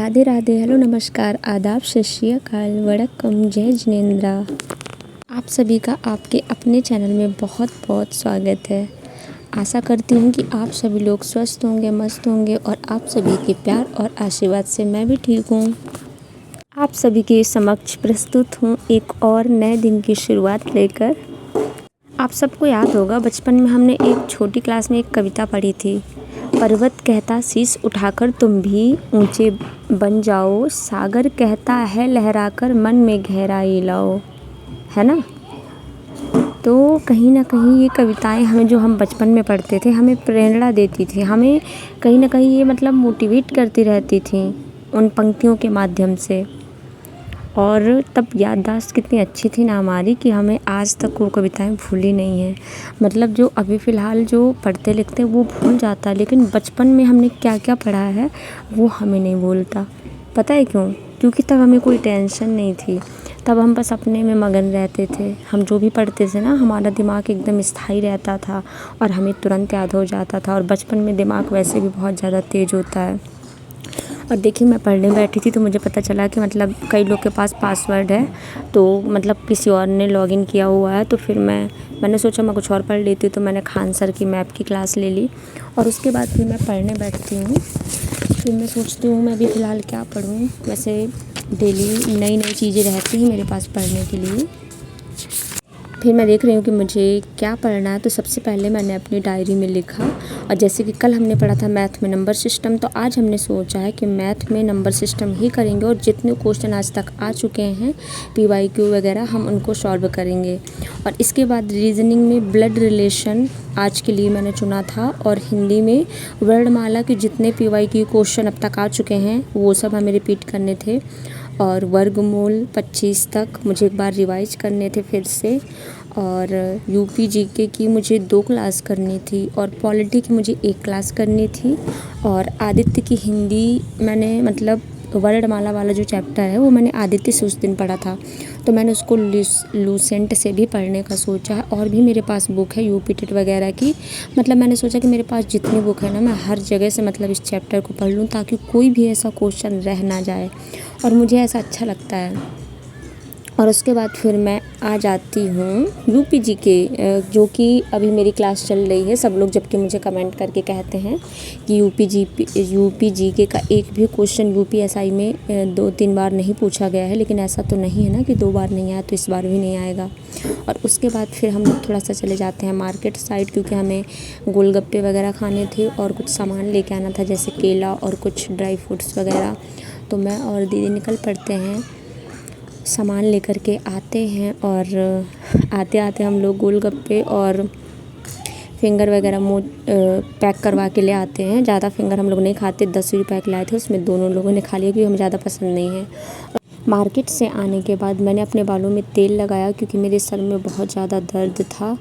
Radhe Radhe, hello, नमस्कार, आदाब, सत श्री अकाल, वड़क्कम, जय जिनेंद्रा। आप सभी का आपके अपने चैनल में बहुत बहुत स्वागत है। आशा करती हूँ कि आप सभी लोग स्वस्थ होंगे, मस्त होंगे और आप सभी के प्यार और आशीर्वाद से मैं भी ठीक हूँ। आप सभी के समक्ष प्रस्तुत हूँ एक और नए दिन की शुरुआत लेकर। आप सबको याद होगा, बचपन में हमने एक छोटी क्लास में एक कविता पढ़ी थी। पर्वत कहता शीश उठाकर तुम भी ऊंचे बन जाओ, सागर कहता है लहराकर मन में गहराई लाओ, है ना। तो कहीं ना कहीं ये कविताएं हमें, जो हम बचपन में पढ़ते थे, हमें प्रेरणा देती थी, हमें कहीं ना कहीं ये मोटिवेट करती रहती थी उन पंक्तियों के माध्यम से। और तब याददाश्त कितनी अच्छी थी ना हमारी कि हमें आज तक वो कविताएं भूली नहीं हैं। जो अभी फ़िलहाल जो पढ़ते लिखते हैं वो भूल जाता है, लेकिन बचपन में हमने क्या क्या पढ़ा है वो हमें नहीं भूलता। पता है क्यों? क्योंकि तब हमें कोई टेंशन नहीं थी, तब हम बस अपने में मगन रहते थे। हम जो भी पढ़ते थे ना, हमारा दिमाग एकदम स्थायी रहता था और हमें तुरंत याद हो जाता था। और बचपन में दिमाग वैसे भी बहुत ज़्यादा तेज़ होता है। और देखिए, मैं पढ़ने बैठी थी तो मुझे पता चला कि कई लोग के पास पासवर्ड है, तो किसी और ने लॉगिन किया हुआ है। तो फिर मैंने सोचा मैं कुछ और पढ़ लेती हूँ, तो मैंने खान सर की मैप की क्लास ले ली। और उसके बाद फिर मैं पढ़ने बैठती हूँ। फिर मैं सोचती हूँ मैं अभी फ़िलहाल क्या पढ़ूँ। वैसे डेली नई नई चीज़ें रहती हैं मेरे पास पढ़ने के लिए। फिर मैं देख रही हूँ कि मुझे क्या पढ़ना है। तो सबसे पहले मैंने अपनी डायरी में लिखा, और जैसे कि कल हमने पढ़ा था मैथ में नंबर सिस्टम, तो आज हमने सोचा है कि मैथ में नंबर सिस्टम ही करेंगे। और जितने क्वेश्चन आज तक आ चुके हैं PYQ वगैरह, हम उनको सॉल्व करेंगे। और इसके बाद रीजनिंग में ब्लड रिलेशन आज के लिए मैंने चुना था। और हिंदी में वर्णमाला के जितने PYQ क्वेश्चन अब तक आ चुके हैं वो सब हमें रिपीट करने थे। और वर्गमूल 25 तक मुझे एक बार रिवाइज करने थे फिर से। और UP GK की मुझे 2 क्लास करनी थी, और पॉलिटी की मुझे 1 क्लास करनी थी। और आदित्य की हिंदी मैंने वर्णमाला वाला जो चैप्टर है वो मैंने आदित्य से उस दिन पढ़ा था, तो मैंने उसको लूसेंट से भी पढ़ने का सोचा है। और भी मेरे पास बुक है UP टेट वगैरह की। मैंने सोचा कि मेरे पास जितनी बुक है ना, मैं हर जगह से इस चैप्टर को पढ़ लूँ, ताकि कोई भी ऐसा क्वेश्चन रह ना जाए। और मुझे ऐसा अच्छा लगता है। और उसके बाद फिर मैं आ जाती हूँ UP GK, जो कि अभी मेरी क्लास चल रही है। सब लोग जबकि मुझे कमेंट करके कहते हैं कि UP GK का एक भी क्वेश्चन UPSI में 2-3 बार नहीं पूछा गया है। लेकिन ऐसा तो नहीं है ना कि 2 बार नहीं आया तो इस बार भी नहीं आएगा। और उसके बाद फिर हम लोग थोड़ा सा चले जाते हैं मार्केट साइड, क्योंकि हमें गोलगप्पे वगैरह खाने थे और कुछ सामान लेके आना था, जैसे केला और कुछ ड्राई फ्रूट्स वगैरह। तो मैं और दीदी निकल पड़ते हैं, सामान लेकर के आते हैं। और आते आते हम लोग गोलगप्पे और फिंगर वगैरह पैक करवा के ले आते हैं। ज़्यादा फिंगर हम लोग नहीं खाते, 10 रुपये पैक लाए थे, उसमें दोनों लोगों ने खा लिया क्योंकि हमें ज़्यादा पसंद नहीं है। मार्केट से आने के बाद मैंने अपने बालों में तेल लगाया, क्योंकि मेरे सर में बहुत ज़्यादा दर्द था।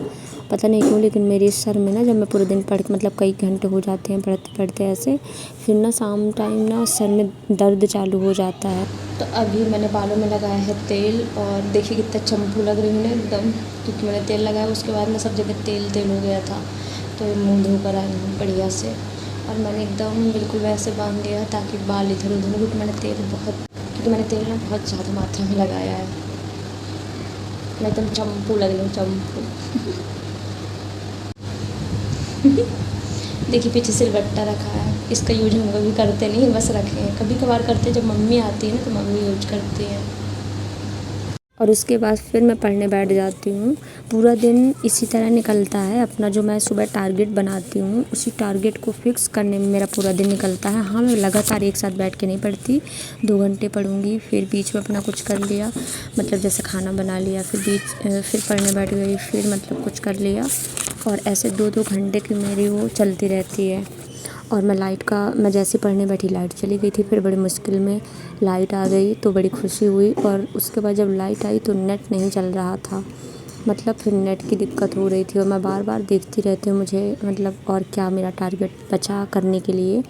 पता नहीं क्यों, लेकिन मेरे सर में ना, जब मैं पूरे दिन पढ़ कई घंटे हो जाते हैं पढ़ते पढ़ते ऐसे, फिर ना शाम टाइम ना सर में दर्द चालू हो जाता है। तो अभी मैंने बालों में लगाया है तेल, और देखिए कितना चंपू लग रही हूँ ना एकदम, क्योंकि मैंने तेल लगाया। उसके बाद में सब जगह तेल तेल हो गया था, तो मुँह धोकर आई हूँ बढ़िया से। और मैंने एकदम बिल्कुल वैसे बांध लिया ताकि बाल इधर उधर, क्योंकि मैंने तेल ना बहुत ज़्यादा मात्रा में लगाया है। मैं एकदम चंपू लग रही हूँ, चंपू। देखिए पीछे सिलबट्टा रखा है, इसका यूज हम कभी करते नहीं, बस रखे हैं। कभी कभार करते हैं, जब मम्मी आती है ना तो मम्मी यूज करती है। और उसके बाद फिर मैं पढ़ने बैठ जाती हूँ। पूरा दिन इसी तरह निकलता है अपना, जो मैं सुबह टारगेट बनाती हूँ उसी टारगेट को फिक्स करने में मेरा पूरा दिन निकलता है। हाँ, मैं लगातार एक साथ बैठ के नहीं पढ़ती, 2 घंटे पढ़ूँगी, फिर बीच में अपना कुछ कर लिया, जैसे खाना बना लिया, फिर पढ़ने बैठ गई, फिर कुछ कर लिया। और ऐसे 2-2 घंटे की मेरी वो चलती रहती है। और मैं जैसे पढ़ने बैठी लाइट चली गई थी, फिर बड़ी मुश्किल में लाइट आ गई, तो बड़ी खुशी हुई। और उसके बाद जब लाइट आई तो नेट नहीं चल रहा था, फिर नेट की दिक्कत हो रही थी। और मैं बार बार देखती रहती हूँ मुझे और क्या मेरा टारगेट बचा करने के लिए।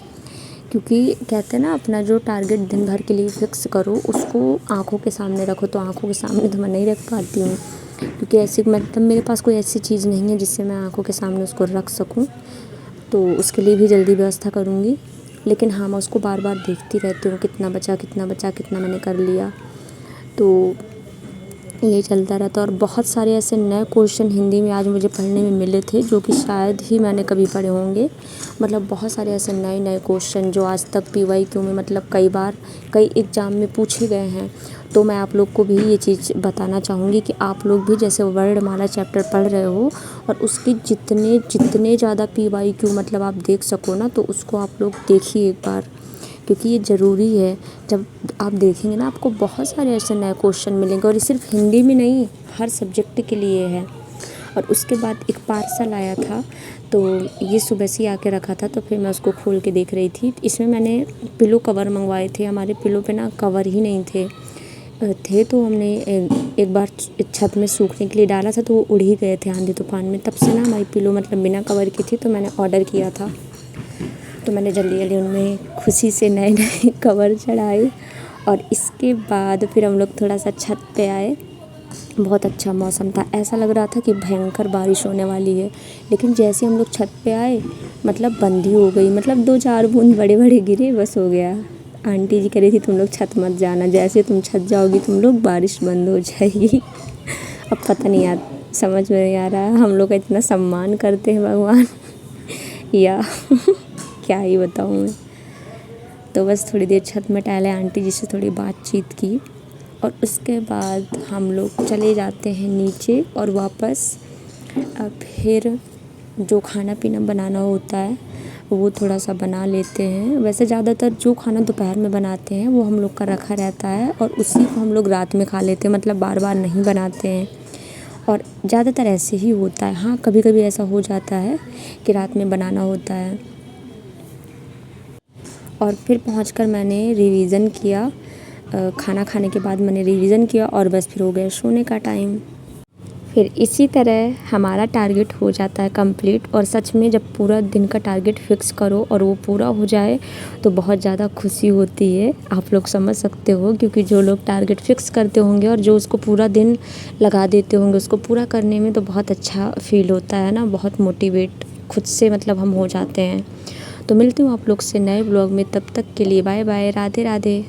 क्योंकि कहते हैं ना, अपना जो टारगेट दिन भर के लिए फ़िक्स करो उसको आँखों के सामने रखो। तो आँखों के सामने तो मैं नहीं रख पाती हूँ, क्योंकि ऐसी मेरे पास कोई ऐसी चीज़ नहीं है जिससे मैं आँखों के सामने उसको रख सकूँ। तो उसके लिए भी जल्दी व्यवस्था करूँगी। लेकिन हाँ, मैं उसको बार बार देखती रहती हूँ कितना बचा, कितना बचा, कितना मैंने कर लिया। तो ये चलता रहता है। और बहुत सारे ऐसे नए क्वेश्चन हिंदी में आज मुझे पढ़ने में मिले थे जो कि शायद ही मैंने कभी पढ़े होंगे। मतलब बहुत सारे ऐसे नए नए क्वेश्चन जो आज तक PYQ में मतलब कई बार कई एग्ज़ाम में पूछे गए हैं। तो मैं आप लोग को भी ये चीज़ बताना चाहूँगी कि आप लोग भी जैसे वर्णमाला चैप्टर पढ़ रहे हो और उसके जितने जितने ज़्यादा PYQ मतलब आप देख सको ना, तो उसको आप लोग देखिए एक बार, क्योंकि ये ज़रूरी है। जब आप देखेंगे ना, आपको बहुत सारे ऐसे नए क्वेश्चन मिलेंगे और ये सिर्फ हिंदी में नहीं, हर सब्जेक्ट के लिए है। और उसके बाद एक पार्सल आया था, तो ये सुबह से ही आके रखा था, तो फिर मैं उसको खोल के देख रही थी। इसमें मैंने पिलो कवर मंगवाए थे। हमारे पिलो पे ना कवर ही नहीं थे तो हमने एक बार छत में सूखने के लिए डाला था, तो वो उड़ ही गए थे आंधी तूफान में। तब से ना हमारी पिलो मतलब बिना कवर की थी, तो मैंने ऑर्डर किया था। तो मैंने जल्दी जल्दी उनमें खुशी से नए नए कवर चढ़ाए। और इसके बाद फिर हम लोग थोड़ा सा छत पे आए। बहुत अच्छा मौसम था, ऐसा लग रहा था कि भयंकर बारिश होने वाली है। लेकिन जैसे हम लोग छत पे आए, मतलब बंद ही हो गई। मतलब 2-4 बूंद बड़े बड़े गिरे, बस हो गया। आंटी जी कह रही थी तुम लोग छत मत जाना, जैसे तुम छत जाओगी तुम लोग बारिश बंद हो जाएगी। अब पता नहीं यार, समझ में नहीं आ रहा हम लोग का इतना सम्मान करते हैं भगवान या क्या ही बताऊँ मैं। तो बस थोड़ी देर छत में टहले, आंटी जी से थोड़ी बातचीत की और उसके बाद हम लोग चले जाते हैं नीचे और वापस फिर जो खाना पीना बनाना होता है वो थोड़ा सा बना लेते हैं। वैसे ज़्यादातर जो खाना दोपहर में बनाते हैं वो हम लोग का रखा रहता है और उसी को हम लोग रात में खा लेते हैं, मतलब बार बार नहीं बनाते हैं। और ज़्यादातर ऐसे ही होता है। हाँ, कभी कभी ऐसा हो जाता है कि रात में बनाना होता है। और फिर पहुंचकर मैंने रिवीज़न किया। खाना खाने के बाद मैंने रिवीज़न किया और बस फिर हो गया सोने का टाइम। फिर इसी तरह हमारा टारगेट हो जाता है कंप्लीट। और सच में जब पूरा दिन का टारगेट फ़िक्स करो और वो पूरा हो जाए तो बहुत ज़्यादा खुशी होती है। आप लोग समझ सकते हो, क्योंकि जो लोग टारगेट फ़िक्स करते होंगे और जो उसको पूरा दिन लगा देते होंगे उसको पूरा करने में, तो बहुत अच्छा फ़ील होता है ना, बहुत मोटिवेट खुद से मतलब हम हो जाते हैं। तो मिलती हूँ आप लोग से नए ब्लॉग में, तब तक के लिए बाय बाय, राधे राधे।